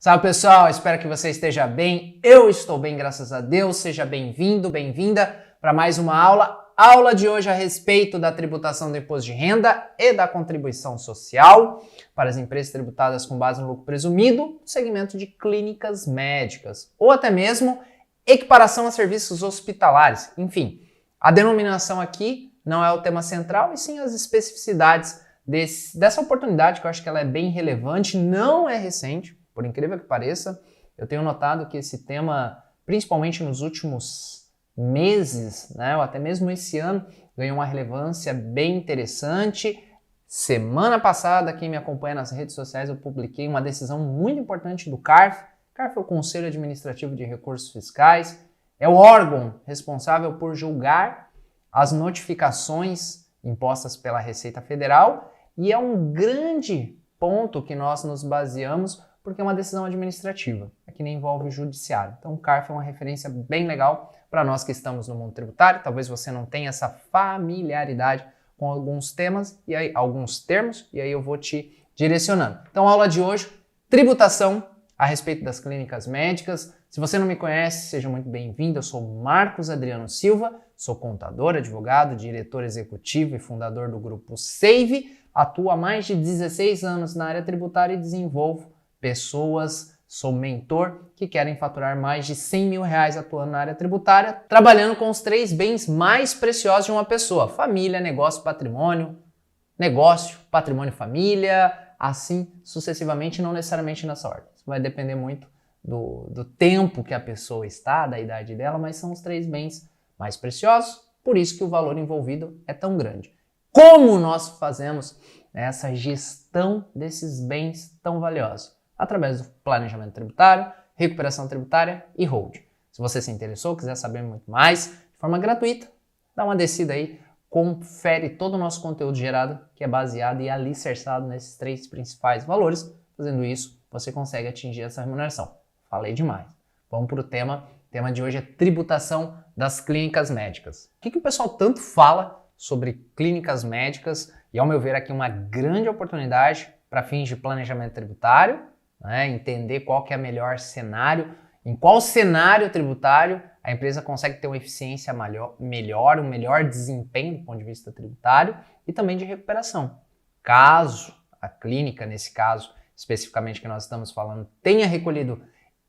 Salve pessoal, espero que você esteja bem. Eu estou bem, graças a Deus. Seja bem-vindo, bem-vinda para mais uma aula. Aula de hoje a respeito da tributação do imposto de renda e da contribuição social para as empresas tributadas com base no lucro presumido no segmento de clínicas médicas ou até mesmo equiparação a serviços hospitalares. Enfim, a denominação aqui não é o tema central e sim as especificidades dessa oportunidade, que eu acho que ela é bem relevante, não é recente. Por incrível que pareça, eu tenho notado que esse tema, principalmente nos últimos meses, ou até mesmo esse ano, ganhou uma relevância bem interessante. Semana passada, quem me acompanha nas redes sociais, eu publiquei uma decisão muito importante do CARF. O CARF é o Conselho Administrativo de Recursos Fiscais, é o órgão responsável por julgar as notificações impostas pela Receita Federal e é um grande ponto que nós nos baseamos porque é uma decisão administrativa, que nem envolve o judiciário. Então o CARF é uma referência bem legal para nós que estamos no mundo tributário. Talvez você não tenha essa familiaridade com alguns termos, e aí eu vou te direcionando. Então a aula de hoje, tributação a respeito das clínicas médicas. Se você não me conhece, seja muito bem-vindo. Eu sou Marcos Adriano Silva, sou contador, advogado, diretor executivo e fundador do grupo Save. Atuo há mais de 16 anos na área tributária e desenvolvo pessoas, sou mentor que querem faturar mais de R$100 mil atuando na área tributária, trabalhando com os 3 bens mais preciosos de uma pessoa: família, negócio, patrimônio, família, assim sucessivamente, não necessariamente nessa ordem. Isso vai depender muito do tempo que a pessoa está, da idade dela, mas são os 3 bens mais preciosos, por isso que o valor envolvido é tão grande. Como nós fazemos essa gestão desses bens tão valiosos? Através do planejamento tributário, recuperação tributária e hold. Se você se interessou, quiser saber muito mais, de forma gratuita, dá uma descida aí, confere todo o nosso conteúdo gerado, que é baseado e alicerçado nesses 3 principais valores. Fazendo isso, você consegue atingir essa remuneração. Falei demais. Vamos para o tema. O tema de hoje é tributação das clínicas médicas. O que o pessoal tanto fala sobre clínicas médicas? E ao meu ver aqui uma grande oportunidade para fins de planejamento tributário, entender qual que é o melhor cenário, em qual cenário tributário a empresa consegue ter uma eficiência melhor, um melhor desempenho do ponto de vista tributário e também de recuperação. Caso a clínica, nesse caso especificamente que nós estamos falando, tenha recolhido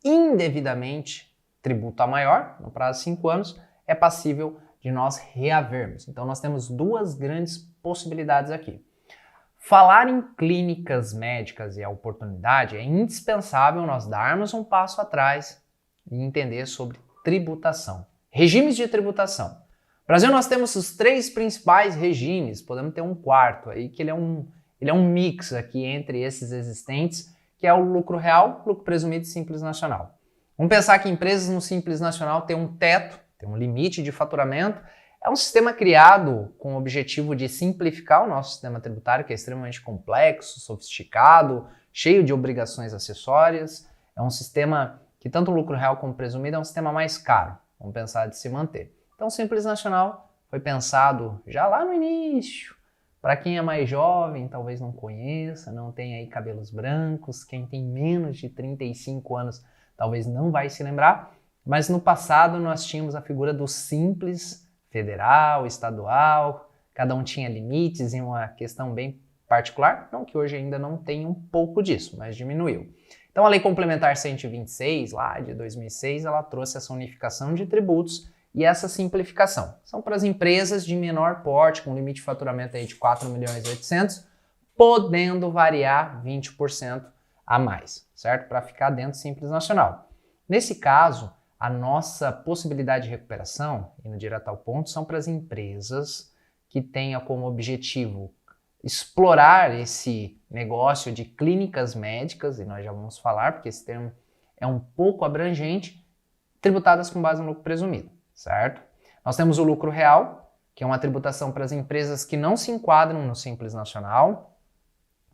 indevidamente tributo a maior, no prazo de 5 anos, é passível de nós reavermos. Então nós temos 2 grandes possibilidades aqui. Falar em clínicas médicas e a oportunidade é indispensável nós darmos um passo atrás e entender sobre tributação. Regimes de tributação. No Brasil nós temos os 3 principais regimes, podemos ter um quarto aí, que ele é um mix aqui entre esses existentes, que é o lucro real, lucro presumido e Simples Nacional. Vamos pensar que empresas no Simples Nacional têm um teto, tem um limite de faturamento. É um sistema criado com o objetivo de simplificar o nosso sistema tributário, que é extremamente complexo, sofisticado, cheio de obrigações acessórias. É um sistema que tanto o lucro real como presumido é um sistema mais caro, vamos pensar de se manter. Então o Simples Nacional foi pensado já lá no início. Para quem é mais jovem, talvez não conheça, não tem aí cabelos brancos, quem tem menos de 35 anos talvez não vai se lembrar, mas no passado nós tínhamos a figura do Simples federal, estadual, cada um tinha limites em uma questão bem particular, não que hoje ainda não tenha um pouco disso, mas diminuiu. Então a Lei Complementar 126, lá de 2006, ela trouxe essa unificação de tributos e essa simplificação. São para as empresas de menor porte, com limite de faturamento aí de 4.800.000, podendo variar 20% a mais, certo? Para ficar dentro do Simples Nacional. Nesse caso, a nossa possibilidade de recuperação, indo direto ao ponto, são para as empresas que tenham como objetivo explorar esse negócio de clínicas médicas, e nós já vamos falar, porque esse termo é um pouco abrangente, tributadas com base no lucro presumido, certo? Nós temos o lucro real, que é uma tributação para as empresas que não se enquadram no Simples Nacional,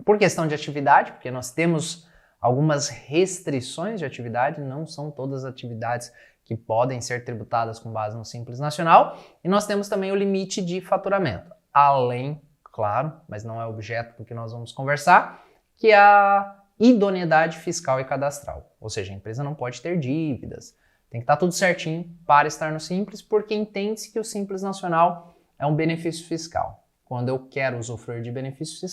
por questão de atividade, porque nós temos algumas restrições de atividade, não são todas as atividades que podem ser tributadas com base no Simples Nacional, e nós temos também o limite de faturamento, além, claro, mas não é objeto do que nós vamos conversar, que é a idoneidade fiscal e cadastral. Ou seja, a empresa não pode ter dívidas, tem que estar tudo certinho para estar no Simples, porque entende-se que o Simples Nacional é um benefício fiscal. Quando eu quero usufruir de benefício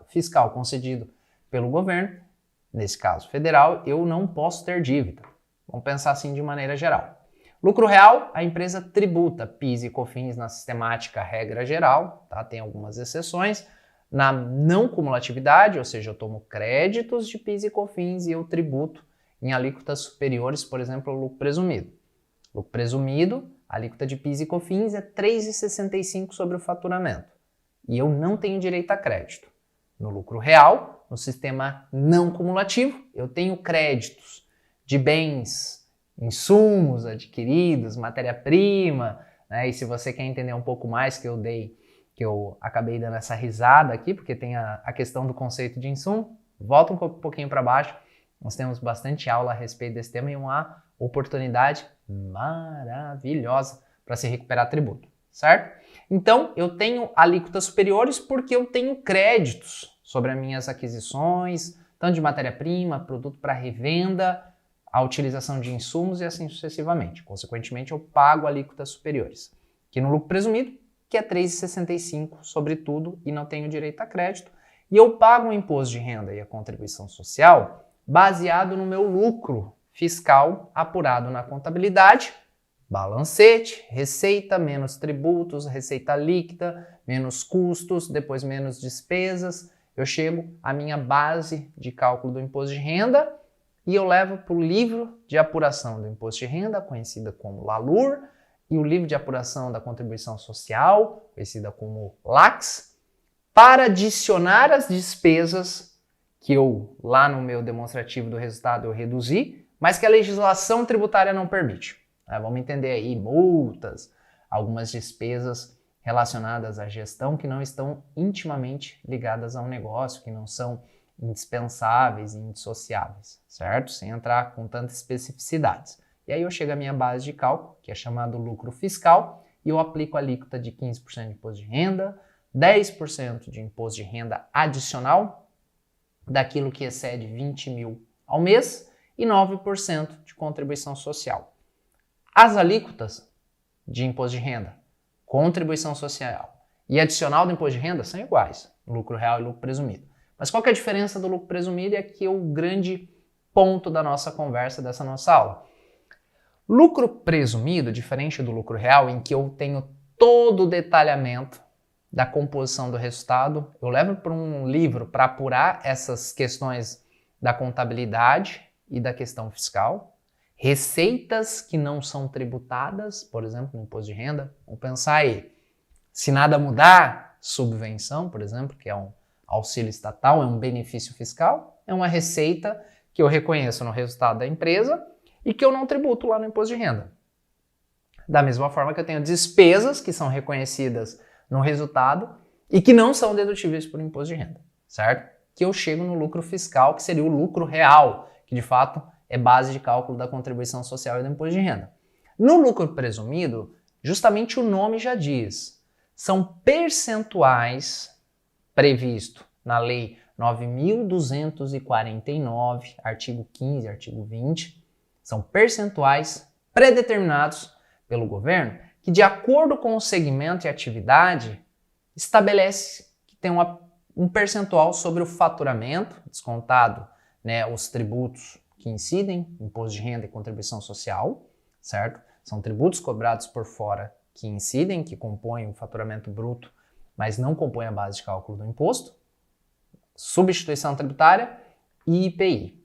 fiscal concedido pelo governo, nesse caso federal, eu não posso ter dívida. Vamos pensar assim de maneira geral. Lucro real, a empresa tributa PIS e COFINS na sistemática regra geral, tá? Tem algumas exceções. Na não cumulatividade, ou seja, eu tomo créditos de PIS e COFINS e eu tributo em alíquotas superiores, por exemplo, ao lucro presumido. Lucro presumido, a alíquota de PIS e COFINS é 3,65 sobre o faturamento. E eu não tenho direito a crédito. No lucro real, no sistema não cumulativo, eu tenho créditos de bens, insumos adquiridos, matéria-prima, né? E se você quer entender um pouco mais que eu acabei dando essa risada aqui, porque tem a questão do conceito de insumo, volta um pouquinho para baixo, nós temos bastante aula a respeito desse tema e uma oportunidade maravilhosa para se recuperar tributo, certo? Então, eu tenho alíquotas superiores porque eu tenho créditos sobre as minhas aquisições, tanto de matéria-prima, produto para revenda, a utilização de insumos e assim sucessivamente. Consequentemente, eu pago alíquotas superiores. Aqui no lucro presumido, que é 3,65 sobre tudo e não tenho direito a crédito, e eu pago o imposto de renda e a contribuição social baseado no meu lucro fiscal apurado na contabilidade, balancete, receita menos tributos, receita líquida, menos custos, depois menos despesas, eu chego à minha base de cálculo do imposto de renda e eu levo para o livro de apuração do imposto de renda, conhecida como LALUR, e o livro de apuração da contribuição social, conhecida como LACS, para adicionar as despesas que eu, lá no meu demonstrativo do resultado, eu reduzi, mas que a legislação tributária não permite. Vamos entender aí multas, algumas despesas relacionadas à gestão que não estão intimamente ligadas ao negócio, que não são indispensáveis e indissociáveis, certo? Sem entrar com tantas especificidades. E aí eu chego à minha base de cálculo, que é chamado lucro fiscal, e eu aplico a alíquota de 15% de imposto de renda, 10% de imposto de renda adicional, daquilo que excede 20 mil ao mês, e 9% de contribuição social. As alíquotas de imposto de renda, contribuição social e adicional do imposto de renda são iguais, lucro real e lucro presumido. Mas qual que é a diferença do lucro presumido? E aqui é o grande ponto da nossa conversa, dessa nossa aula. Lucro presumido, diferente do lucro real, em que eu tenho todo o detalhamento da composição do resultado, eu levo para um livro para apurar essas questões da contabilidade e da questão fiscal, receitas que não são tributadas, por exemplo, no imposto de renda, vamos pensar aí, se nada mudar, subvenção, por exemplo, que é um auxílio estatal, é um benefício fiscal, é uma receita que eu reconheço no resultado da empresa e que eu não tributo lá no imposto de renda. Da mesma forma que eu tenho despesas que são reconhecidas no resultado e que não são dedutíveis por imposto de renda, certo? Que eu chego no lucro fiscal, que seria o lucro real, que de fato é base de cálculo da contribuição social e do imposto de renda. No lucro presumido, justamente o nome já diz, são percentuais previsto na Lei 9.249, artigo 15, artigo 20, são percentuais predeterminados pelo governo que, de acordo com o segmento e atividade, estabelece que tem um percentual sobre o faturamento, descontado, né, os tributos que incidem, imposto de renda e contribuição social, certo? São tributos cobrados por fora que incidem, que compõem o faturamento bruto, mas não compõem a base de cálculo do imposto, substituição tributária e IPI.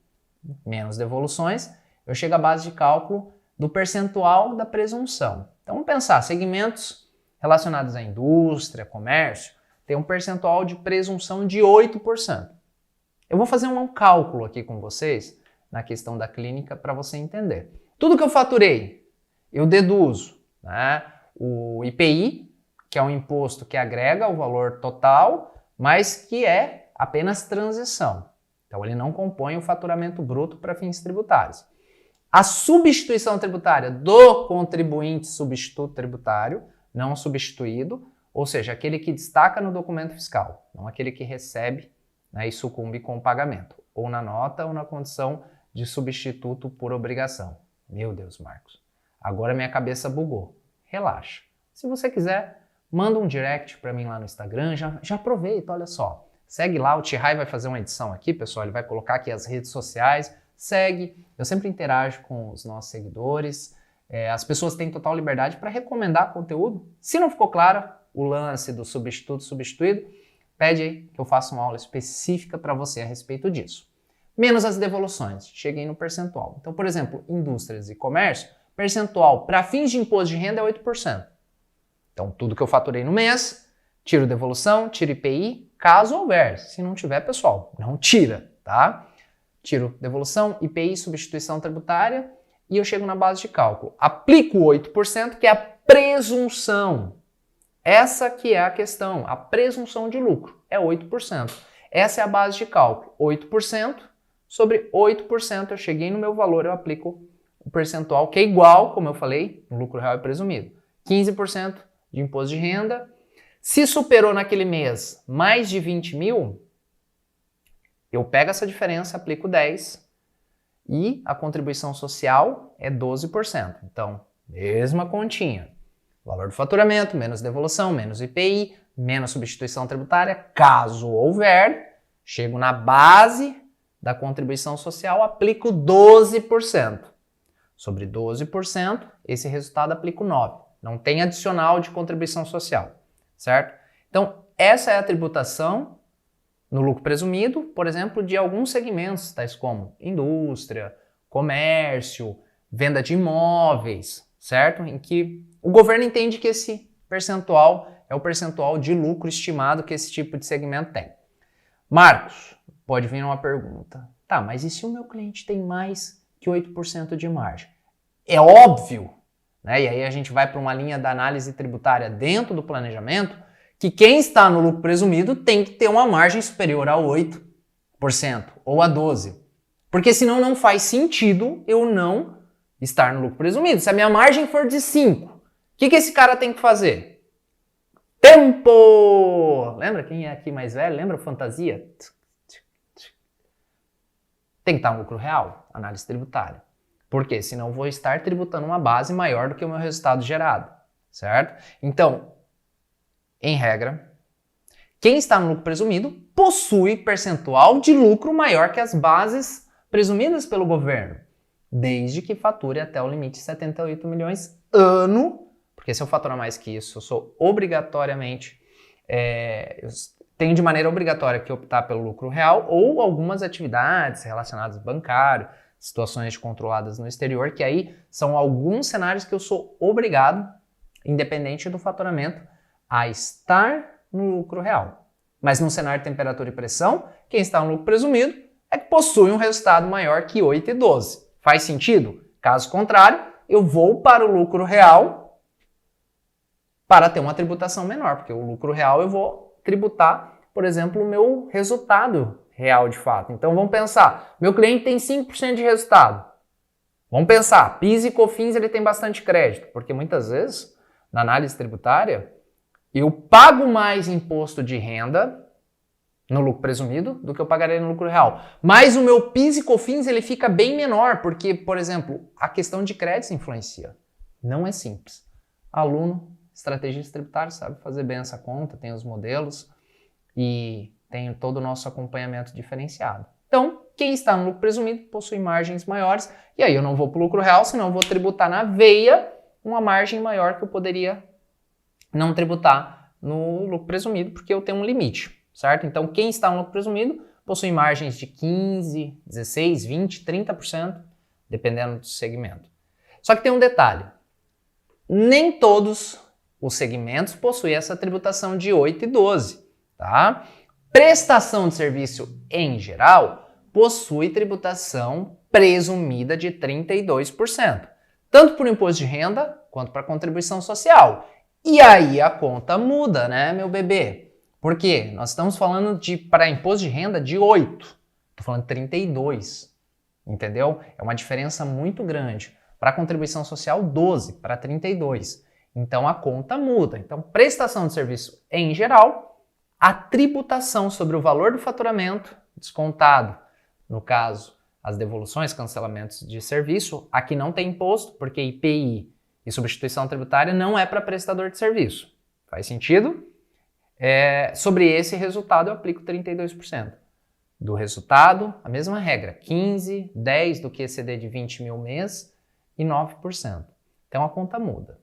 Menos devoluções, eu chego à base de cálculo do percentual da presunção. Então vamos pensar, segmentos relacionados à indústria, comércio, tem um percentual de presunção de 8%. Eu vou fazer um cálculo aqui com vocês, na questão da clínica, para você entender. Tudo que eu faturei, eu deduzo, né, o IPI, que é um imposto que agrega o valor total, mas que é apenas transição. Então ele não compõe o faturamento bruto para fins tributários. A substituição tributária do contribuinte substituto tributário, não substituído, ou seja, aquele que destaca no documento fiscal, não aquele que recebe, né, e sucumbe com o pagamento. ou na nota ou na condição de substituto por obrigação. Meu Deus, Marcos, agora minha cabeça bugou. Relaxa. Se você quiser, manda um direct para mim lá no Instagram, já aproveita, olha só. Segue lá, o Tihai vai fazer uma edição aqui, pessoal, ele vai colocar aqui as redes sociais, segue, eu sempre interajo com os nossos seguidores, as pessoas têm total liberdade para recomendar conteúdo. Se não ficou claro o lance do substituto substituído, pede aí que eu faça uma aula específica para você a respeito disso. Menos as devoluções, cheguei no percentual. Então, por exemplo, indústrias e comércio, percentual para fins de imposto de renda é 8%. Então, tudo que eu faturei no mês, tiro devolução, tiro IPI, caso houver. Se não tiver, pessoal, não tira, tá? Tiro devolução, IPI, substituição tributária e eu chego na base de cálculo. Aplico 8%, que é a presunção. Essa que é a questão, a presunção de lucro é 8%. Essa é a base de cálculo, 8% sobre 8%. Eu cheguei no meu valor, eu aplico o percentual que é igual, como eu falei, no lucro real e presumido. 15% de imposto de renda. Se superou naquele mês mais de 20 mil, eu pego essa diferença, aplico 10% e a contribuição social é 12%. Então, mesma continha. Valor do faturamento, menos devolução, menos IPI, menos substituição tributária. Caso houver, chego na base da contribuição social, aplico 12%. Sobre 12%, esse resultado aplico 9%. Não tem adicional de contribuição social, certo? Então, essa é a tributação no lucro presumido, por exemplo, de alguns segmentos, tais como indústria, comércio, venda de imóveis, certo? Em que o governo entende que esse percentual é o percentual de lucro estimado que esse tipo de segmento tem. Marcos, pode vir uma pergunta. Tá, mas e se o meu cliente tem mais que 8% de margem? É óbvio, né? E aí a gente vai para uma linha da análise tributária dentro do planejamento, que quem está no lucro presumido tem que ter uma margem superior a 8% ou a 12%. Porque senão não faz sentido eu não estar no lucro presumido. Se a minha margem for de 5%, o que esse cara tem que fazer? Tempo! Lembra quem é aqui mais velho? Lembra fantasia? Tem que estar no lucro real, análise tributária. Por quê? Senão eu vou estar tributando uma base maior do que o meu resultado gerado, certo? Então, em regra, quem está no lucro presumido possui percentual de lucro maior que as bases presumidas pelo governo, desde que fature até o limite de 78 milhões ano, porque se eu faturar mais que isso, eu sou obrigatoriamente, eu tenho de maneira obrigatória que optar pelo lucro real ou algumas atividades relacionadas ao bancário, situações controladas no exterior, que aí são alguns cenários que eu sou obrigado, independente do faturamento, a estar no lucro real. Mas no cenário de temperatura e pressão, quem está no lucro presumido é que possui um resultado maior que 8 e 12. Faz sentido? Caso contrário, eu vou para o lucro real para ter uma tributação menor, porque o lucro real eu vou tributar, por exemplo, o meu resultado real de fato. Então vamos pensar, meu cliente tem 5% de resultado. Vamos pensar, PIS e COFINS ele tem bastante crédito, porque muitas vezes, na análise tributária, eu pago mais imposto de renda no lucro presumido do que eu pagaria no lucro real. Mas o meu PIS e COFINS ele fica bem menor, porque, por exemplo, a questão de créditos influencia. Não é simples. Aluno, estrategista tributário, sabe fazer bem essa conta, tem os modelos e tem todo o nosso acompanhamento diferenciado. Então, quem está no lucro presumido possui margens maiores, e aí eu não vou para o lucro real, senão eu vou tributar na veia uma margem maior que eu poderia não tributar no lucro presumido, porque eu tenho um limite, certo? Então, quem está no lucro presumido possui margens de 15%, 16%, 20%, 30%, dependendo do segmento. Só que tem um detalhe, nem todos os segmentos possuem essa tributação de 8% e 12%, tá? Prestação de serviço em geral possui tributação presumida de 32%, tanto por imposto de renda quanto para contribuição social. E aí a conta muda, né, meu bebê? Por quê? Nós estamos falando para imposto de renda de 8%, estou falando de 32%, entendeu? É uma diferença muito grande. Para contribuição social, 12% para 32%. Então a conta muda. Então, prestação de serviço em geral, a tributação sobre o valor do faturamento, descontado no caso, as devoluções, cancelamentos de serviço, aqui não tem imposto, porque IPI e substituição tributária não é para prestador de serviço. Faz sentido? Sobre esse resultado eu aplico 32%. Do resultado, a mesma regra, 15, 10 do QCD de 20 mil mês e 9%. Então a conta muda.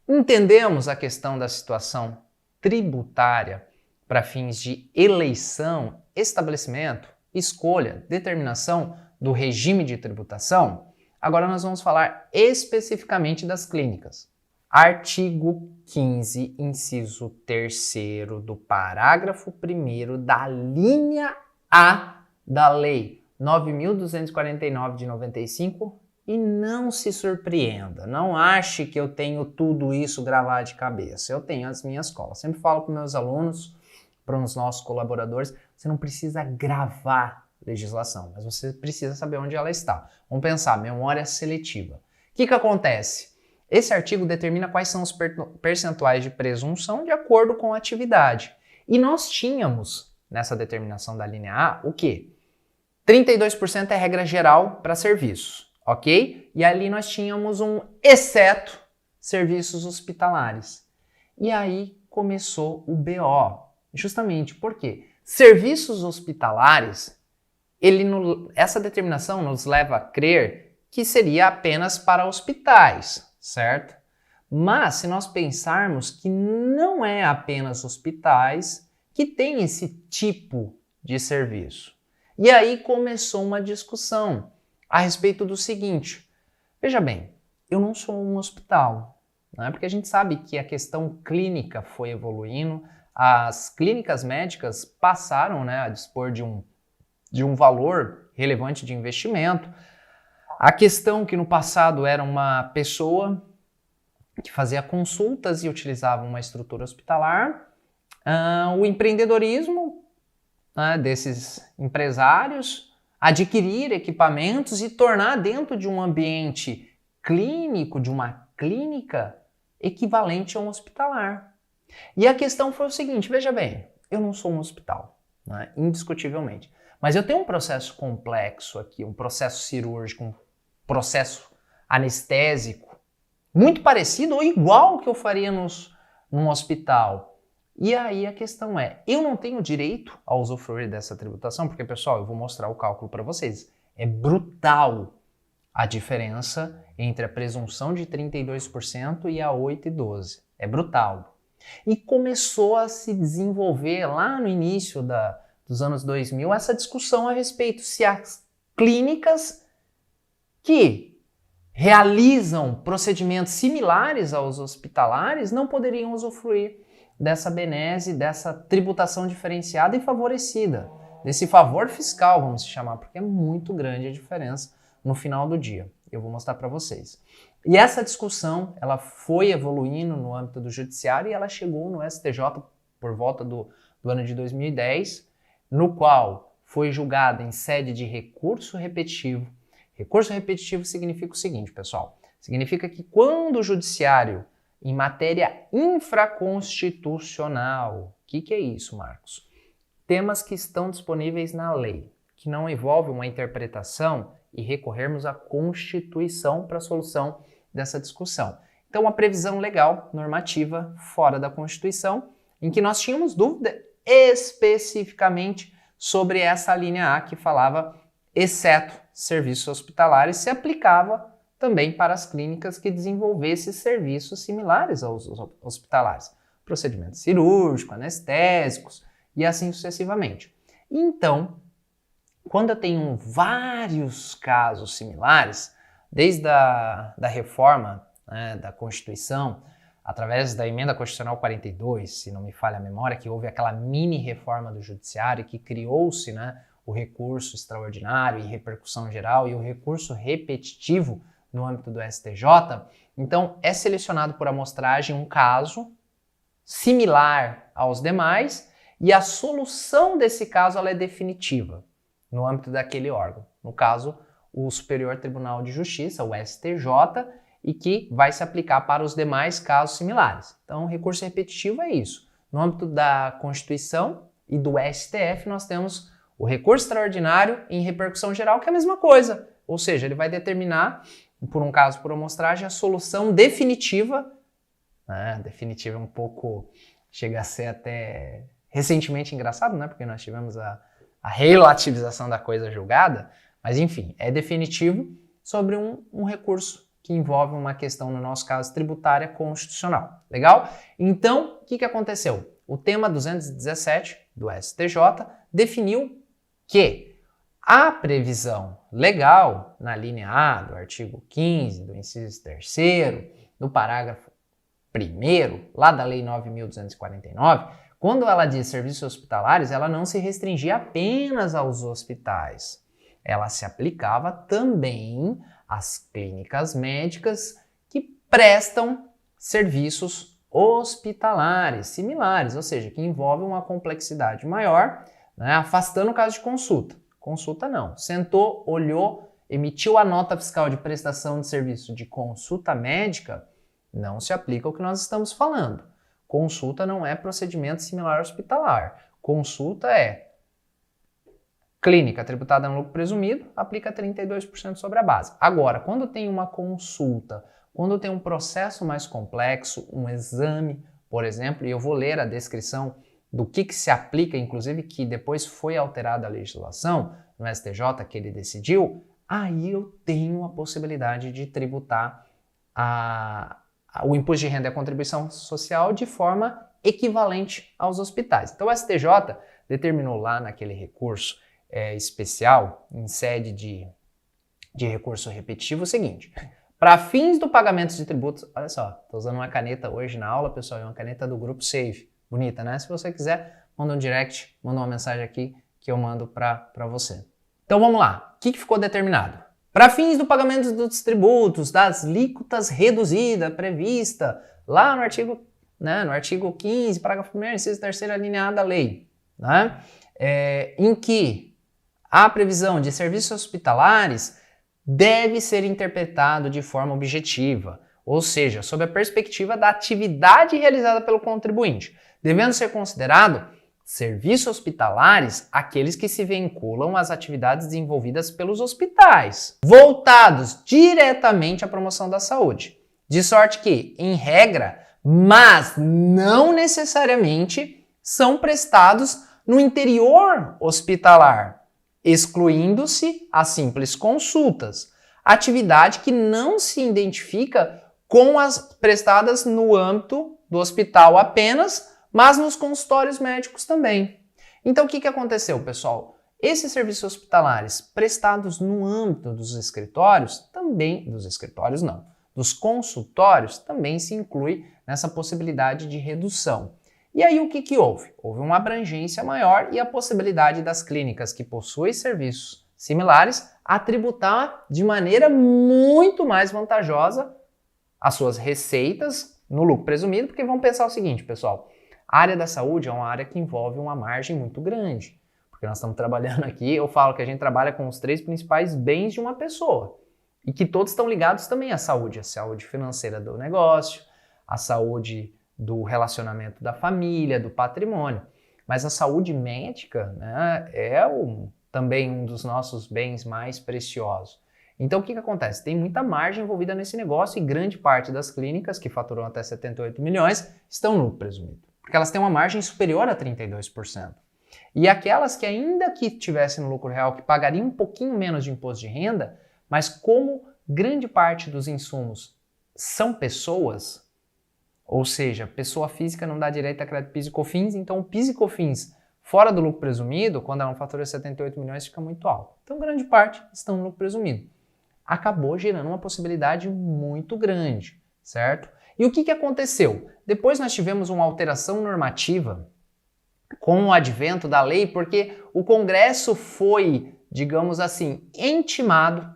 Entendemos a questão da situação tributária para fins de eleição, estabelecimento, escolha, determinação do regime de tributação? Agora nós vamos falar especificamente das clínicas. Artigo 15, inciso 3º do parágrafo 1º da linha A da Lei 9.249 de 95, e não se surpreenda, não ache que eu tenho tudo isso gravado de cabeça. Eu tenho as minhas colas. Sempre falo para meus alunos, para os nossos colaboradores, você não precisa gravar legislação, mas você precisa saber onde ela está. Vamos pensar, memória seletiva. O que acontece? Esse artigo determina quais são os percentuais de presunção de acordo com a atividade. E nós tínhamos, nessa determinação da linha A, o quê? 32% é regra geral para serviços, ok? E ali nós tínhamos um exceto serviços hospitalares. E aí começou o BO, justamente porque serviços hospitalares, essa determinação nos leva a crer que seria apenas para hospitais, certo? Mas se nós pensarmos que não é apenas hospitais que tem esse tipo de serviço. E aí começou uma discussão a respeito do seguinte: veja bem, eu não sou um hospital, né? Porque a gente sabe que a questão clínica foi evoluindo, as clínicas médicas passaram, né, a dispor de um valor relevante de investimento. A questão que no passado era uma pessoa que fazia consultas e utilizava uma estrutura hospitalar, o empreendedorismo, né, desses empresários, adquirir equipamentos e tornar dentro de um ambiente clínico, de uma clínica, equivalente a um hospitalar. E a questão foi o seguinte, veja bem, eu não sou um hospital, né, indiscutivelmente, mas eu tenho um processo complexo aqui, um processo cirúrgico, um processo anestésico, muito parecido ou igual ao que eu faria num hospital. E aí a questão é, eu não tenho direito a usufruir dessa tributação? Porque, pessoal, eu vou mostrar o cálculo para vocês. É brutal a diferença entre a presunção de 32% e a 8 e 12. É brutal. E começou a se desenvolver lá no início dos anos 2000 essa discussão a respeito se as clínicas que realizam procedimentos similares aos hospitalares não poderiam usufruir dessa benese, dessa tributação diferenciada e favorecida, desse favor fiscal, vamos chamar, porque é muito grande a diferença no final do dia. Eu vou mostrar para vocês. E essa discussão, ela foi evoluindo no âmbito do judiciário e ela chegou no STJ por volta do ano de 2010, no qual foi julgada em sede de recurso repetitivo. Recurso repetitivo significa o seguinte, pessoal, significa que quando o judiciário em matéria infraconstitucional. O que é isso, Marcos? Temas que estão disponíveis na lei, que não envolvem uma interpretação e recorrermos à Constituição para a solução dessa discussão. Então, uma previsão legal, normativa, fora da Constituição, em que nós tínhamos dúvida especificamente sobre essa linha A que falava, exceto serviços hospitalares, se aplicava também para as clínicas que desenvolvessem serviços similares aos hospitalares, procedimentos cirúrgicos, anestésicos e assim sucessivamente. Então, quando eu tenho vários casos similares, desde a reforma, né, da Constituição, através da Emenda Constitucional 42, se não me falha a memória, que houve aquela mini reforma do Judiciário que criou-se, né, o recurso extraordinário e repercussão geral e o recurso repetitivo no âmbito do STJ, então é selecionado por amostragem um caso similar aos demais e a solução desse caso ela é definitiva no âmbito daquele órgão. No caso, o Superior Tribunal de Justiça, o STJ, e que vai se aplicar para os demais casos similares. Então, o recurso repetitivo é isso. No âmbito da Constituição e do STF, nós temos O recurso extraordinário em repercussão geral, que é a mesma coisa. Ou seja, ele vai determinar, por um caso por amostragem, a solução definitiva. Definitiva é um pouco, chega a ser até recentemente engraçado, né? Porque nós tivemos a relativização da coisa julgada, mas enfim, é definitivo sobre um recurso que envolve uma questão, no nosso caso, tributária constitucional. Legal? Então, o que aconteceu? O tema 217 do STJ definiu que a previsão legal na linha A do artigo 15, do inciso 3º, do parágrafo 1º, lá da Lei 9.249, quando ela diz serviços hospitalares, ela não se restringia apenas aos hospitais. Ela se aplicava também às clínicas médicas que prestam serviços hospitalares similares, ou seja, que envolvem uma complexidade maior, né, afastando o caso de consulta. Consulta não. Sentou, olhou, emitiu a nota fiscal de prestação de serviço de consulta médica, não se aplica o que nós estamos falando. Consulta não é procedimento similar hospitalar. Consulta é clínica tributada no lucro presumido, aplica 32% sobre a base. Agora, quando tem uma consulta, quando tem um processo mais complexo, um exame, por exemplo, e eu vou ler a descrição do que se aplica, inclusive que depois foi alterada a legislação no STJ que ele decidiu, aí eu tenho a possibilidade de tributar o imposto de renda e a contribuição social de forma equivalente aos hospitais. Então o STJ determinou lá naquele recurso especial, em sede de recurso repetitivo, o seguinte: para fins do pagamento de tributos, olha só, estou usando uma caneta hoje na aula, pessoal, é uma caneta do Grupo Save, bonita, né? Se você quiser, manda um direct, manda uma mensagem aqui que eu mando para você. Então vamos lá, o que ficou determinado? Para fins do pagamento dos tributos, das alíquotas reduzidas prevista lá no artigo 15, parágrafo 1º, inciso 3º, linha A da lei, né? Em que a previsão de serviços hospitalares deve ser interpretado de forma objetiva, ou seja, sob a perspectiva da atividade realizada pelo contribuinte, devendo ser considerado serviços hospitalares aqueles que se vinculam às atividades desenvolvidas pelos hospitais, voltados diretamente à promoção da saúde, de sorte que, em regra, mas não necessariamente, são prestados no interior hospitalar, excluindo-se as simples consultas, atividade que não se identifica com as prestadas no âmbito do hospital apenas, mas nos consultórios médicos também. Então o que aconteceu, pessoal? Esses serviços hospitalares prestados no âmbito dos escritórios, dos consultórios, também se inclui nessa possibilidade de redução. E aí o que houve? Houve uma abrangência maior e a possibilidade das clínicas que possuem serviços similares a tributar de maneira muito mais vantajosa as suas receitas no lucro presumido, porque vamos pensar o seguinte, pessoal, a área da saúde é uma área que envolve uma margem muito grande, porque nós estamos trabalhando aqui, eu falo que a gente trabalha com os 3 principais bens de uma pessoa, e que todos estão ligados também à saúde, a saúde financeira do negócio, a saúde do relacionamento da família, do patrimônio. Mas a saúde médica, né, também um dos nossos bens mais preciosos. Então o que acontece? Tem muita margem envolvida nesse negócio e grande parte das clínicas, que faturam até 78 milhões, estão no lucro presumido, porque elas têm uma margem superior a 32%. E aquelas que ainda que tivessem no lucro real, que pagariam um pouquinho menos de imposto de renda, mas como grande parte dos insumos são pessoas, ou seja, pessoa física não dá direito a crédito PIS e COFINS, então o PIS e COFINS fora do lucro presumido, quando ela fatura 78 milhões, fica muito alto. Então grande parte estão no lucro presumido. Acabou gerando uma possibilidade muito grande, certo? E o que aconteceu? Depois nós tivemos uma alteração normativa com o advento da lei, porque o Congresso foi, digamos assim, intimado,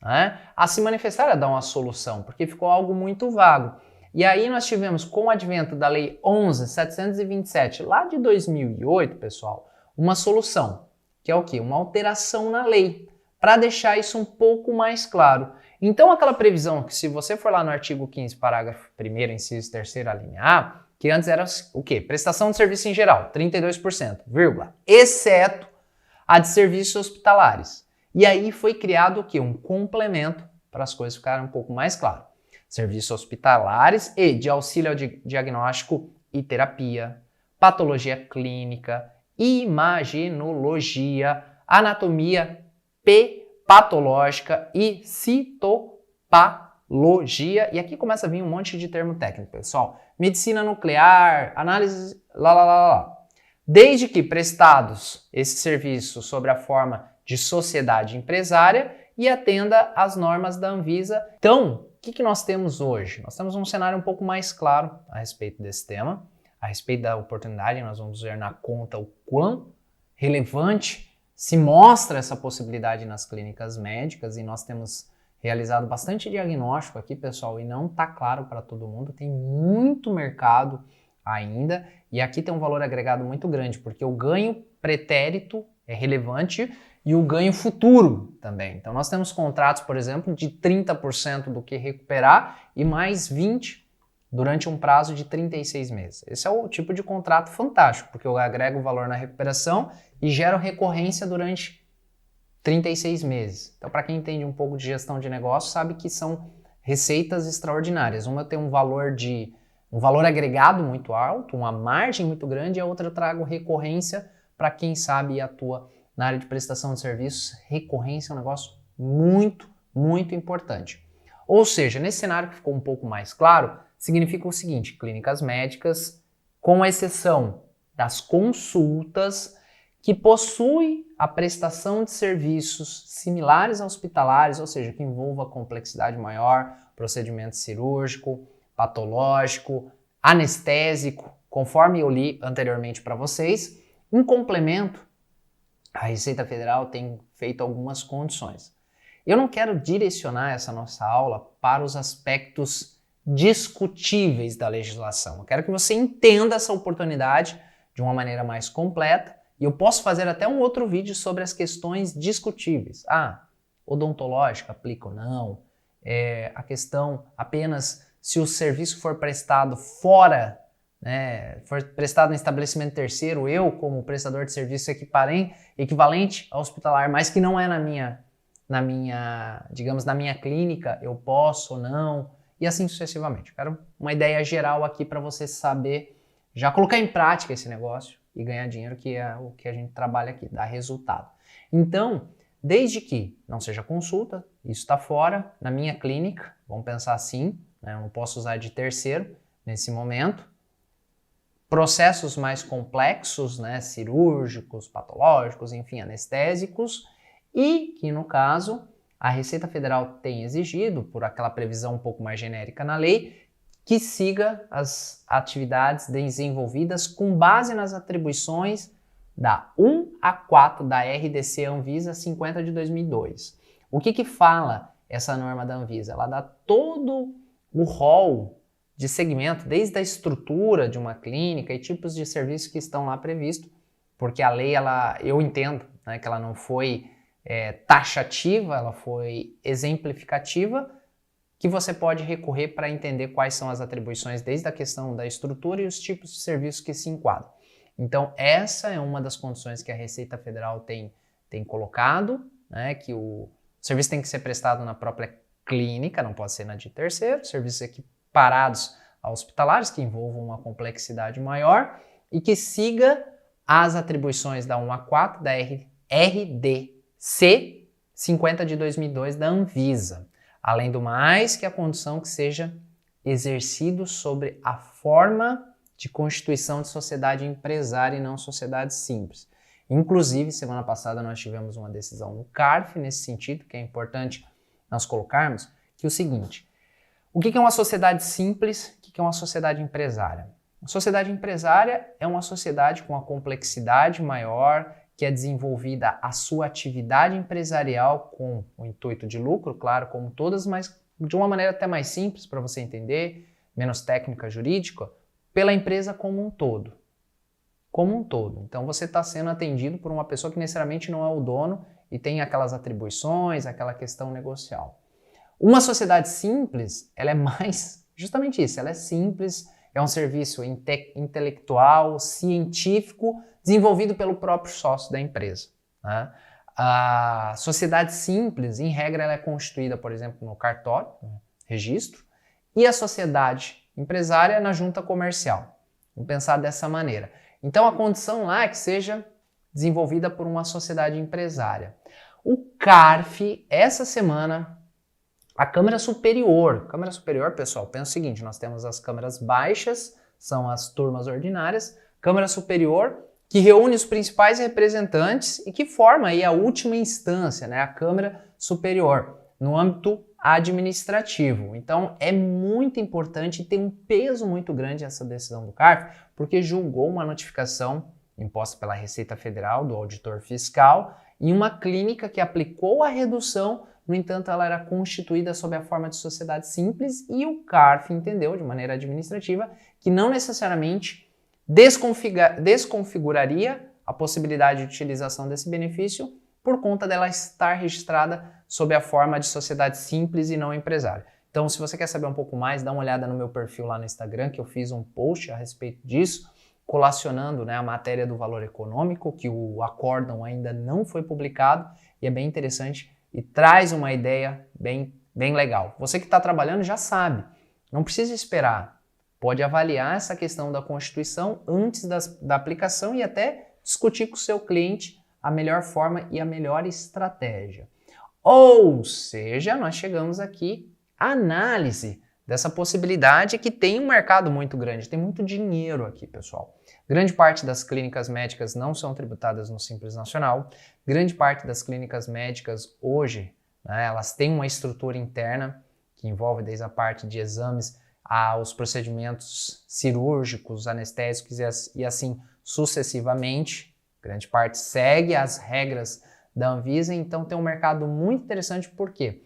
né, a se manifestar, a dar uma solução, porque ficou algo muito vago. E aí nós tivemos, com o advento da Lei 11.727, lá de 2008, pessoal, uma solução, que é o quê? Uma alteração na lei, para deixar isso um pouco mais claro. Então aquela previsão que se você for lá no artigo 15, parágrafo 1º, inciso 3º, a linha A, que antes era o quê? Prestação de serviço em geral, 32%, vírgula, exceto a de serviços hospitalares. E aí foi criado o quê? Um complemento para as coisas ficarem um pouco mais claras. Serviços hospitalares e de auxílio ao diagnóstico e terapia, patologia clínica, imagenologia, anatomia patológica e citopatologia. E aqui começa a vir um monte de termo técnico, pessoal. Medicina nuclear, análise, Desde que prestados esses serviços sob a forma de sociedade empresária e atenda às normas da Anvisa. Então, o que nós temos hoje? Nós temos um cenário um pouco mais claro a respeito desse tema, a respeito da oportunidade. Nós vamos ver na conta o quão relevante se mostra essa possibilidade nas clínicas médicas, e nós temos realizado bastante diagnóstico aqui, pessoal, e não está claro para todo mundo, tem muito mercado ainda, e aqui tem um valor agregado muito grande, porque o ganho pretérito é relevante e o ganho futuro também. Então nós temos contratos, por exemplo, de 30% do que recuperar e mais 20% durante um prazo de 36 meses. Esse é o tipo de contrato fantástico, porque eu agrego valor na recuperação e gero recorrência durante 36 meses. Então, para quem entende um pouco de gestão de negócio, sabe que são receitas extraordinárias. Uma tem um valor agregado muito alto, uma margem muito grande, e a outra eu trago recorrência para quem sabe e atua na área de prestação de serviços. Recorrência é um negócio muito, muito importante. Ou seja, nesse cenário que ficou um pouco mais claro, significa o seguinte: clínicas médicas, com exceção das consultas, que possuem a prestação de serviços similares a hospitalares, ou seja, que envolva complexidade maior, procedimento cirúrgico, patológico, anestésico, conforme eu li anteriormente para vocês. Em complemento, a Receita Federal tem feito algumas condições. Eu não quero direcionar essa nossa aula para os aspectos discutíveis da legislação. Eu quero que você entenda essa oportunidade de uma maneira mais completa, e eu posso fazer até um outro vídeo sobre as questões discutíveis. Odontológica aplica ou não, a questão apenas se o serviço for prestado fora, for prestado em estabelecimento terceiro, eu como prestador de serviço equivalente ao hospitalar, mas que não é na minha clínica, eu posso ou não, e assim sucessivamente. Eu quero uma ideia geral aqui para você saber já colocar em prática esse negócio e ganhar dinheiro, que é o que a gente trabalha aqui, dar resultado. Então, desde que não seja consulta, isso está fora, na minha clínica, vamos pensar assim, eu não posso usar de terceiro nesse momento. Processos mais complexos, cirúrgicos, patológicos, enfim, anestésicos, e que no caso a Receita Federal tem exigido, por aquela previsão um pouco mais genérica na lei, que siga as atividades desenvolvidas com base nas atribuições da 1 a 4 da RDC Anvisa 50 de 2002. O que fala essa norma da Anvisa? Ela dá todo o rol de segmento, desde a estrutura de uma clínica e tipos de serviços que estão lá previstos, porque a lei, eu entendo que ela não foi taxativa, ela foi exemplificativa, que você pode recorrer para entender quais são as atribuições, desde a questão da estrutura e os tipos de serviços que se enquadram. Então, essa é uma das condições que a Receita Federal tem colocado, que o serviço tem que ser prestado na própria clínica, não pode ser na de terceiro, serviços equiparados a hospitalares, que envolvam uma complexidade maior, e que siga as atribuições da 1 a 4 da RDC 50 de 2002 da Anvisa. Além do mais, que a condição que seja exercido sobre a forma de constituição de sociedade empresária e não sociedade simples. Inclusive, semana passada nós tivemos uma decisão no CARF nesse sentido, que é importante nós colocarmos, que é o seguinte: o que é uma sociedade simples? O que é uma sociedade empresária? A sociedade empresária é uma sociedade com uma complexidade maior, que é desenvolvida a sua atividade empresarial com o intuito de lucro, claro, como todas, mas de uma maneira até mais simples para você entender, menos técnica jurídica, pela empresa como um todo. Como um todo. Então você está sendo atendido por uma pessoa que necessariamente não é o dono e tem aquelas atribuições, aquela questão negocial. Uma sociedade simples, ela é mais justamente isso, ela é simples, é um serviço intelectual, científico, desenvolvido pelo próprio sócio da empresa. né? A sociedade simples, em regra, ela é constituída, por exemplo, no cartório, no registro, e a sociedade empresária na junta comercial. Vamos pensar dessa maneira. Então, a condição lá é que seja desenvolvida por uma sociedade empresária. O CARF, essa semana, a Câmara Superior, pessoal, pensa o seguinte, nós temos as câmaras baixas, são as turmas ordinárias, Câmara Superior, que reúne os principais representantes e que forma aí a última instância, né, a Câmara Superior, no âmbito administrativo. Então, é muito importante e tem um peso muito grande essa decisão do CARF, porque julgou uma notificação imposta pela Receita Federal, do auditor fiscal, em uma clínica que aplicou a redução. No entanto, ela era constituída sob a forma de sociedade simples e o CARF entendeu, de maneira administrativa, que não necessariamente desconfiguraria a possibilidade de utilização desse benefício por conta dela estar registrada sob a forma de sociedade simples e não empresária. Então, se você quer saber um pouco mais, dá uma olhada no meu perfil lá no Instagram, que eu fiz um post a respeito disso, colacionando, né, a matéria do valor econômico, que o acórdão ainda não foi publicado, e é bem interessante e traz uma ideia bem legal. Você que está trabalhando já sabe, não precisa esperar. Pode avaliar essa questão da Constituição antes da aplicação e até discutir com o seu cliente a melhor forma e a melhor estratégia. Ou seja, nós chegamos aqui à análise dessa possibilidade que tem um mercado muito grande, tem muito dinheiro aqui, pessoal. Grande parte das clínicas médicas não são tributadas no Simples Nacional, grande parte das clínicas médicas hoje, né, elas têm uma estrutura interna que envolve desde a parte de exames aos procedimentos cirúrgicos, anestésicos e assim sucessivamente. Grande parte segue as regras da Anvisa, então tem um mercado muito interessante, por quê?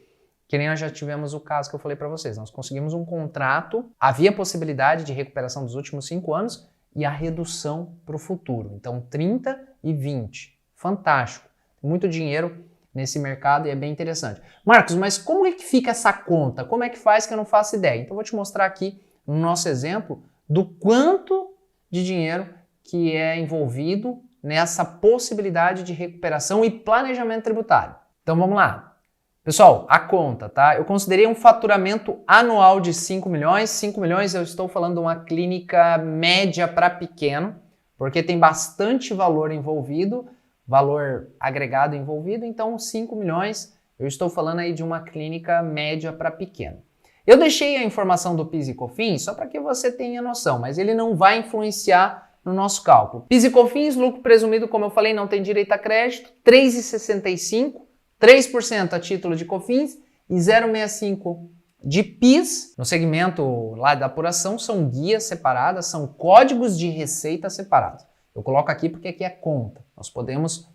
Que nem nós já tivemos o caso que eu falei para vocês, nós conseguimos um contrato, havia possibilidade de recuperação dos últimos 5 anos e a redução para o futuro, então 30 e 20, fantástico, tem muito dinheiro nesse mercado e é bem interessante. Marcos, mas como é que fica essa conta? Como é que faz que eu não faço ideia? Então eu vou te mostrar aqui no nosso exemplo do quanto de dinheiro que é envolvido nessa possibilidade de recuperação e planejamento tributário. Então vamos lá. Pessoal, a conta, tá? Eu considerei um faturamento anual de 5 milhões. 5 milhões eu estou falando de uma clínica média para pequeno, porque tem bastante valor envolvido, valor agregado envolvido, então 5 milhões eu estou falando aí de uma clínica média para pequeno. Eu deixei a informação do PIS e COFINS só para que você tenha noção, mas ele não vai influenciar no nosso cálculo. PIS e COFINS, lucro presumido, como eu falei, não tem direito a crédito, 3,65, 3% a título de COFINS e 0,65 de PIS. No segmento lá da apuração são guias separadas, são códigos de receita separados. Eu coloco aqui porque aqui é conta. Nós podemos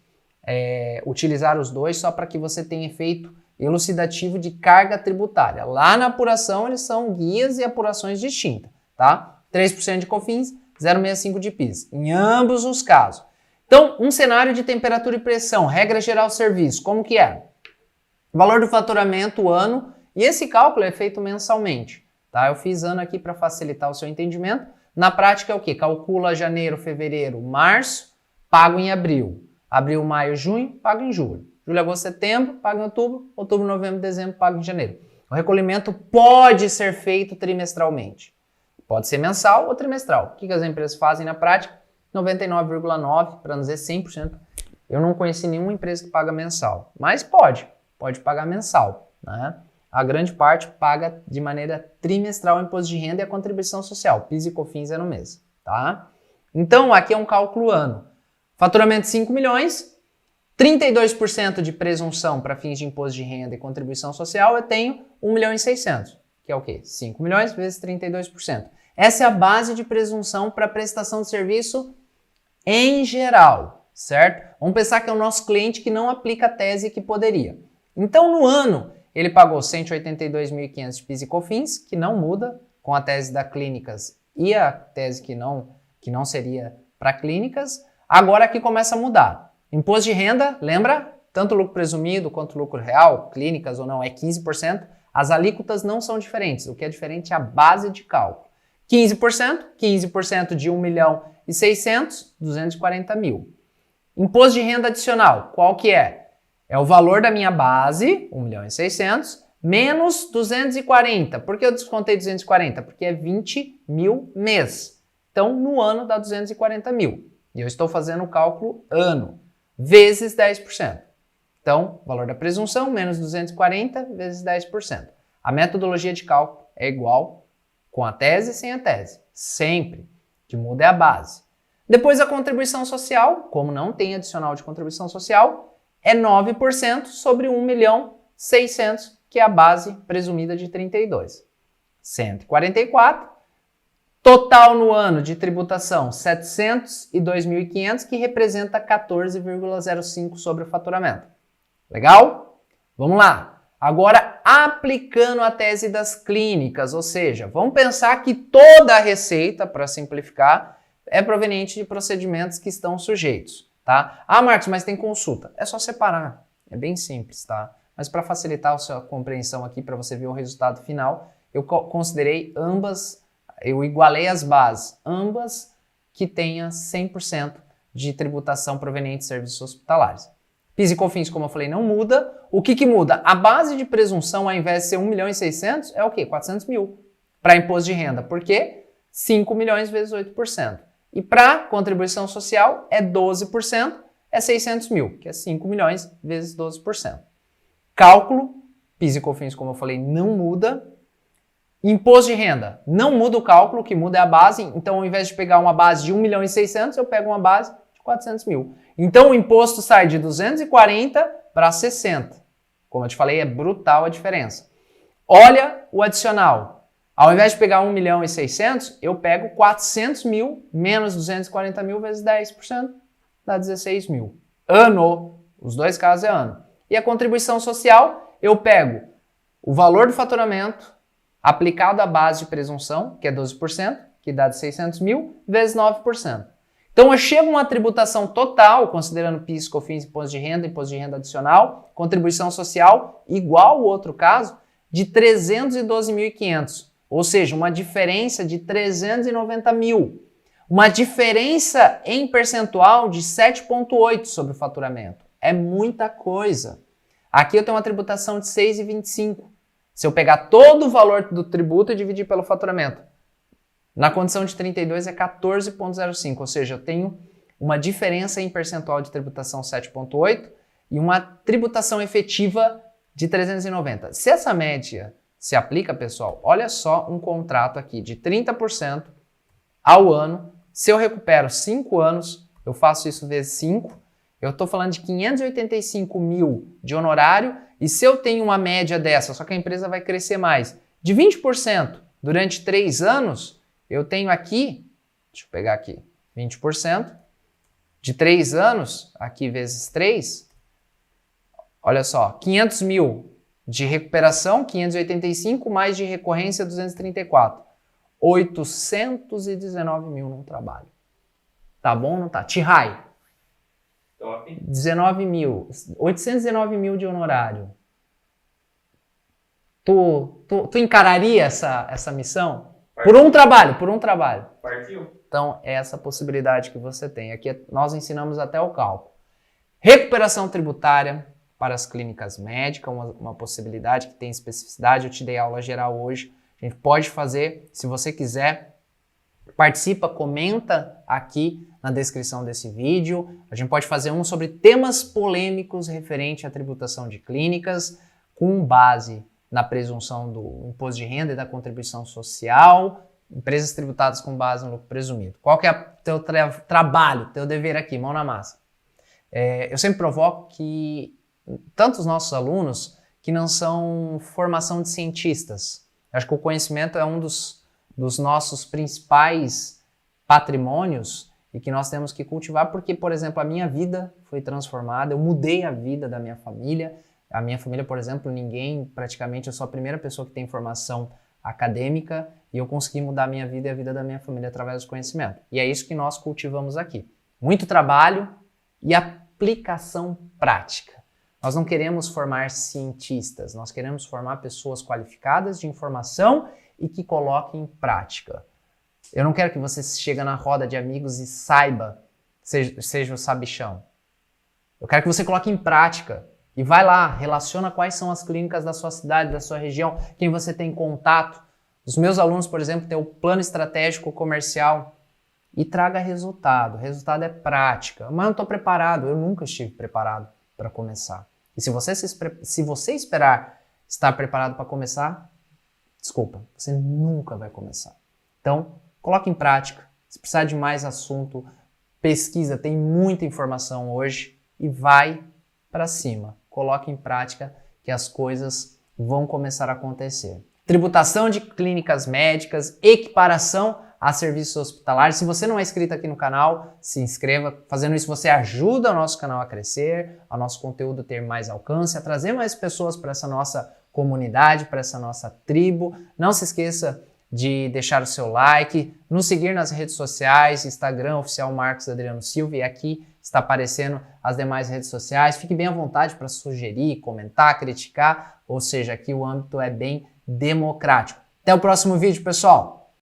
utilizar os dois só para que você tenha efeito elucidativo de carga tributária. Lá na apuração eles são guias e apurações distintas, tá? 3% de COFINS, 0,65 de PIS, em ambos os casos. Então, um cenário de temperatura e pressão, regra geral do serviço, como que é? Valor do faturamento ano, e esse cálculo é feito mensalmente, tá? Eu fiz ano aqui para facilitar o seu entendimento. Na prática é o quê? Calcula janeiro, fevereiro, março, pago em abril. Abril, maio, junho, pago em julho. Julho, agosto, setembro, pago em outubro. Outubro, novembro, dezembro, pago em janeiro. O recolhimento pode ser feito trimestralmente. Pode ser mensal ou trimestral. O que as empresas fazem na prática? 99,9%, para não dizer 100%. Eu não conheci nenhuma empresa que paga mensal. Mas pode pagar mensal, né? A grande parte paga de maneira trimestral o imposto de renda e a contribuição social. PIS e COFINS é no mês, tá? Então, aqui é um cálculo ano. Faturamento de 5 milhões, 32% de presunção para fins de imposto de renda e contribuição social, eu tenho 1.600.000, que é o quê? 5 milhões vezes 32%. Essa é a base de presunção para prestação de serviço em geral, certo? Vamos pensar que é o nosso cliente que não aplica a tese que poderia. Então, no ano, ele pagou 182.500 de PIS e COFINS, que não muda com a tese da clínicas e a tese que não seria para clínicas. Agora aqui começa a mudar. Imposto de renda, lembra? Tanto lucro presumido quanto lucro real, clínicas ou não, é 15%. As alíquotas não são diferentes. O que é diferente é a base de cálculo. 15% de 1.600.000, 240 mil. Imposto de renda adicional, qual que é? É o valor da minha base, 1.600.000, menos 240. Por que eu descontei 240? Porque é 20 mil mês. Então, no ano dá 240 mil. E eu estou fazendo o cálculo ano, vezes 10%. Então, valor da presunção, menos 240 vezes 10%. A metodologia de cálculo é igual com a tese e sem a tese. Sempre. O que muda é a base. Depois a contribuição social, como não tem adicional de contribuição social, é 9% sobre 1.600.000, que é a base presumida de 32. 144. Total no ano de tributação, 702.500, que representa 14,05 sobre o faturamento. Legal? Vamos lá. Agora, aplicando a tese das clínicas, ou seja, vamos pensar que toda a receita, para simplificar, é proveniente de procedimentos que estão sujeitos, tá? Ah, Marcos, mas tem consulta. É só separar. É bem simples, tá? Mas para facilitar a sua compreensão aqui, para você ver o resultado final, eu considerei ambas, eu igualei as bases, ambas que tenha 100% de tributação proveniente de serviços hospitalares. PIS e COFINS, como eu falei, não muda. O que muda? A base de presunção, ao invés de ser 1.600.000, é o quê? 400 mil para imposto de renda. Por quê? 5 milhões vezes 8%. E para contribuição social é 12%, é 600 mil, que é 5 milhões vezes 12%. Cálculo, PIS e COFINS, como eu falei, não muda. Imposto de renda, não muda o cálculo, o que muda é a base. Então, ao invés de pegar uma base de 1.600.000, eu pego uma base de 400 mil. Então, o imposto sai de 240 para 60. Como eu te falei, é brutal a diferença. Olha o adicional. Ao invés de pegar 1.600.000, eu pego 400 mil menos 240 mil vezes 10%, dá 16 mil. Ano. Os dois casos é ano. E a contribuição social, eu pego o valor do faturamento aplicado à base de presunção, que é 12%, que dá de 600 mil, vezes 9%. Então, eu chego a uma tributação total, considerando PIS, COFINS, imposto de renda adicional, contribuição social, igual ao outro caso, de 312.500. Ou seja, uma diferença de 390 mil. Uma diferença em percentual de 7,8 sobre o faturamento. É muita coisa. Aqui eu tenho uma tributação de 6,25. Se eu pegar todo o valor do tributo e dividir pelo faturamento, na condição de 32 é 14,05, ou seja, eu tenho uma diferença em percentual de tributação 7,8 e uma tributação efetiva de 390. Se essa média se aplica, pessoal, olha só um contrato aqui de 30% ao ano. Se eu recupero 5 anos, eu faço isso vezes 5, eu estou falando de 585 mil de honorário, e se eu tenho uma média dessa, só que a empresa vai crescer mais, de 20% durante 3 anos, eu tenho aqui, deixa eu pegar aqui, 20% de 3 anos, aqui vezes 3, olha só, 500 mil de recuperação, 585, mais de recorrência, 234. 819 mil no trabalho. Tá bom ou não tá? Tihai. Top. 19 mil. 819 mil de honorário. Tu encararia essa missão? Partiu. Por um trabalho. Partiu. Então, é essa possibilidade que você tem. Aqui nós ensinamos até o cálculo. Recuperação tributária para as clínicas médicas, uma possibilidade que tem especificidade. Eu te dei aula geral hoje. A gente pode fazer, se você quiser, participa, comenta aqui na descrição desse vídeo. A gente pode fazer um sobre temas polêmicos referente à tributação de clínicas, com base na presunção do imposto de renda e da contribuição social, empresas tributadas com base no lucro presumido. Qual que é o teu trabalho, teu dever aqui, mão na massa? Eu sempre provoco que tantos nossos alunos que não são formação de cientistas. Acho que o conhecimento é um dos nossos principais patrimônios e que nós temos que cultivar porque, por exemplo, a minha vida foi transformada, eu mudei a vida da minha família. A minha família, por exemplo, praticamente, eu sou a primeira pessoa que tem formação acadêmica e eu consegui mudar a minha vida e a vida da minha família através do conhecimento. E é isso que nós cultivamos aqui. Muito trabalho e aplicação prática. Nós não queremos formar cientistas, nós queremos formar pessoas qualificadas de informação e que coloquem em prática. Eu não quero que você chegue na roda de amigos e saiba, seja o sabichão. Eu quero que você coloque em prática e vai lá, relaciona quais são as clínicas da sua cidade, da sua região, quem você tem contato. Os meus alunos, por exemplo, têm o plano estratégico comercial e traga resultado. Resultado é prática. Mas eu não estou preparado, eu nunca estive preparado para começar. E se você esperar estar preparado para começar, desculpa, você nunca vai começar. Então, coloque em prática. Se precisar de mais assunto, pesquisa, tem muita informação hoje e vai para cima. Coloque em prática que as coisas vão começar a acontecer. Tributação de clínicas médicas, equiparação a serviços hospitalares. Se você não é inscrito aqui no canal, se inscreva. Fazendo isso, você ajuda o nosso canal a crescer, ao nosso conteúdo ter mais alcance, a trazer mais pessoas para essa nossa comunidade, para essa nossa tribo. Não se esqueça de deixar o seu like, nos seguir nas redes sociais, Instagram, oficial Marcos Adriano Silva, e aqui está aparecendo as demais redes sociais. Fique bem à vontade para sugerir, comentar, criticar, ou seja, aqui o âmbito é bem democrático. Até o próximo vídeo, pessoal!